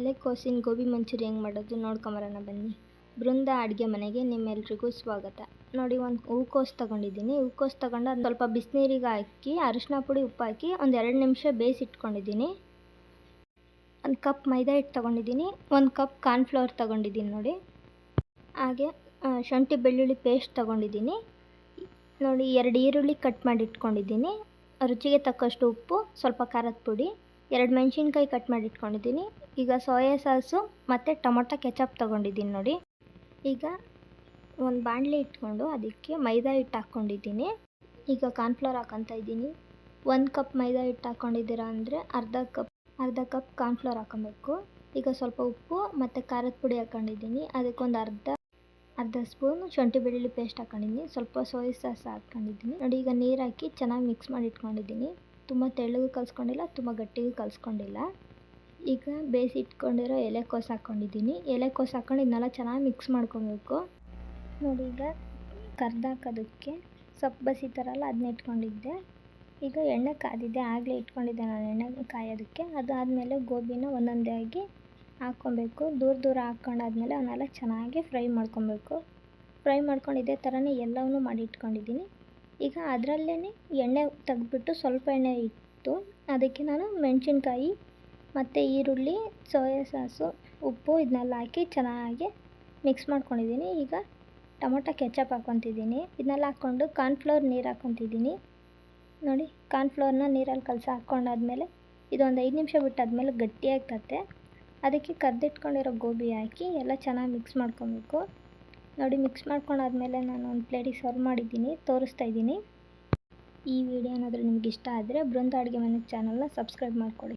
ಎಲೆಕೋಸಿನ ಗೋಬಿ ಮಂಚೂರಿ ಹೆಂಗೆ ಮಾಡೋದು ನೋಡ್ಕೊಂಬರೋಣ ಬನ್ನಿ. ಬೃಂದ ಅಡುಗೆ ಮನೆಗೆ ನಿಮ್ಮೆಲ್ರಿಗೂ ಸ್ವಾಗತ. ನೋಡಿ, ಒಂದು ಹೂಕೋಸು ತೊಗೊಂಡಿದ್ದೀನಿ. ಹೂಕೋಸು ತೊಗೊಂಡು ಅದು ಸ್ವಲ್ಪ ಬಿಸಿನೀರಿಗೆ ಹಾಕಿ ಅರಿಶಿನ ಪುಡಿ ಉಪ್ಪು ಹಾಕಿ ಒಂದು 2 ನಿಮಿಷ ಬೇಯಿಸಿಟ್ಕೊಂಡಿದ್ದೀನಿ. ಒಂದು ಕಪ್ ಮೈದಾ ಹಿಟ್ಟು ತೊಗೊಂಡಿದ್ದೀನಿ. 1 ಕಪ್ ಕಾರ್ನ್ಫ್ಲವರ್ ತೊಗೊಂಡಿದ್ದೀನಿ ನೋಡಿ. ಹಾಗೆ ಶುಂಠಿ ಬೆಳ್ಳುಳ್ಳಿ ಪೇಸ್ಟ್ ತೊಗೊಂಡಿದ್ದೀನಿ ನೋಡಿ. 2 ಈರುಳ್ಳಿ ಕಟ್ ಮಾಡಿ ಇಟ್ಕೊಂಡಿದ್ದೀನಿ. ರುಚಿಗೆ ತಕ್ಕಷ್ಟು ಉಪ್ಪು, ಸ್ವಲ್ಪ ಖಾರದ ಪುಡಿ, 2 ಮೆಣಸಿನ್ಕಾಯಿ ಕಟ್ ಮಾಡಿ ಇಟ್ಕೊಂಡಿದ್ದೀನಿ. ಈಗ ಸೋಯಾ ಸಾಸು ಮತ್ತು ಟೊಮೊಟೊ ಕೆಚಪ್ ತೊಗೊಂಡಿದ್ದೀನಿ ನೋಡಿ. ಈಗ ಒಂದು ಬಾಣಲಿ ಇಟ್ಕೊಂಡು ಅದಕ್ಕೆ ಮೈದಾ ಹಿಟ್ಟು ಹಾಕ್ಕೊಂಡಿದ್ದೀನಿ. ಈಗ ಕಾರ್ನ್ಫ್ಲವರ್ ಹಾಕ್ಕೊತಾ ಇದ್ದೀನಿ. 1 ಕಪ್ ಮೈದಾ ಹಿಟ್ಟು ಹಾಕ್ಕೊಂಡಿದ್ದೀರಾ ಅಂದರೆ ಅರ್ಧ ಕಪ್ ಕಾರ್ನ್ಫ್ಲವರ್ ಹಾಕ್ಕೊಬೇಕು. ಈಗ ಸ್ವಲ್ಪ ಉಪ್ಪು ಮತ್ತು ಖಾರದ ಪುಡಿ ಹಾಕ್ಕೊಂಡಿದ್ದೀನಿ. ಅದಕ್ಕೊಂದು ಅರ್ಧ ಸ್ಪೂನ್ ಶುಂಠಿ ಬೆಳ್ಳುಳ್ಳಿ ಪೇಸ್ಟ್ ಹಾಕ್ಕೊಂಡಿದ್ದೀನಿ. ಸ್ವಲ್ಪ ಸೋಯಾ ಸಾಸ್ ಹಾಕ್ಕೊಂಡಿದ್ದೀನಿ ನೋಡಿ. ಈಗ ನೀರು ಹಾಕಿ ಚೆನ್ನಾಗಿ ಮಿಕ್ಸ್ ಮಾಡಿ ಇಟ್ಕೊಂಡಿದ್ದೀನಿ. ತುಂಬ ತೆಳ್ಳಗೂ ಕಲಿಸ್ಕೊಂಡಿಲ್ಲ, ತುಂಬ ಗಟ್ಟಿಗೂ ಕಲಿಸ್ಕೊಂಡಿಲ್ಲ. ಈಗ ಬೇಯಿಸಿ ಇಟ್ಕೊಂಡಿರೋ ಎಲೆಕೋಸು ಹಾಕ್ಕೊಂಡಿದ್ದೀನಿ. ಎಲೆಕೋಸು ಹಾಕ್ಕೊಂಡು ಇದನ್ನೆಲ್ಲ ಚೆನ್ನಾಗಿ ಮಿಕ್ಸ್ ಮಾಡ್ಕೊಬೇಕು ನೋಡಿ. ಈಗ ಕರ್ದಾಕೋದಕ್ಕೆ ಸೊಪ್ಪು ಬಸಿತಾರಲ್ಲ, ಅದನ್ನ ಇಟ್ಕೊಂಡಿದ್ದೆ. ಈಗ ಎಣ್ಣೆ ಕಾದಿದ್ದೆ, ಆಗಲೇ ಇಟ್ಕೊಂಡಿದ್ದೆ ನಾನು ಎಣ್ಣೆ ಕಾಯೋದಕ್ಕೆ. ಅದಾದಮೇಲೆ ಗೋಬಿನ ಒಂದೊಂದೇ ಆಗಿ ಹಾಕ್ಕೊಬೇಕು. ದೂರ ಹಾಕ್ಕೊಂಡಾದ್ಮೇಲೆ ಅವನ್ನೆಲ್ಲ ಚೆನ್ನಾಗಿ ಫ್ರೈ ಮಾಡ್ಕೊಬೇಕು. ಫ್ರೈ ಮಾಡ್ಕೊಂಡು ಇದೇ ಥರನೇ ಎಲ್ಲವನ್ನೂ ಮಾಡಿ ಇಟ್ಕೊಂಡಿದ್ದೀನಿ. ಈಗ ಅದರಲ್ಲೇ ಎಣ್ಣೆ ತೆಗೆದ್ಬಿಟ್ಟು ಸ್ವಲ್ಪ ಎಣ್ಣೆ ಇಟ್ಟು ಅದಕ್ಕೆ ನಾನು ಮೆಣಸಿನ್ಕಾಯಿ ಮತ್ತು ಈರುಳ್ಳಿ, ಸೋಯಾ ಸಾಸು, ಉಪ್ಪು ಇದನ್ನೆಲ್ಲ ಹಾಕಿ ಚೆನ್ನಾಗಿ ಮಿಕ್ಸ್ ಮಾಡ್ಕೊಂಡಿದ್ದೀನಿ. ಈಗ ಟೊಮೊಟೊ ಕೆಚಪ್ ಹಾಕ್ಕೊತಿದ್ದೀನಿ. ಇದನ್ನೆಲ್ಲ ಹಾಕ್ಕೊಂಡು ಕಾರ್ನ್ಫ್ಲವರ್ ನೀರು ಹಾಕ್ಕೊತಿದ್ದೀನಿ ನೋಡಿ. ಕಾರ್ನ್ಫ್ಲವರ್ನ ನೀರಲ್ಲಿ ಕಲಸಿ ಹಾಕ್ಕೊಂಡಾದ್ಮೇಲೆ ಇದೊಂದು 5 ನಿಮಿಷ ಬಿಟ್ಟಾದ್ಮೇಲೆ ಗಟ್ಟಿಯಾಗ್ತತೆ. ಅದಕ್ಕೆ ಕರ್ದಿಟ್ಕೊಂಡಿರೋ ಗೋಬಿ ಹಾಕಿ ಎಲ್ಲ ಚೆನ್ನಾಗಿ ಮಿಕ್ಸ್ ಮಾಡ್ಕೊಬೇಕು ನೋಡಿ. ಮಿಕ್ಸ್ ಮಾಡ್ಕೊಂಡಾದ್ಮೇಲೆ ನಾನು ಒಂದು ಪ್ಲೇಟಿಗೆ ಸರ್ವ್ ಮಾಡಿದ್ದೀನಿ, ತೋರಿಸ್ತಾ ಇದ್ದೀನಿ. ಈ ವಿಡಿಯೋ ಏನಾದರೂ ನಿಮ್ಗೆ ಇಷ್ಟ ಆದರೆ ಬೃಂದ ಅಡುಗೆ ಮನೆ ಚಾನಲ್ನ ಸಬ್ಸ್ಕ್ರೈಬ್ ಮಾಡ್ಕೊಳ್ಳಿ.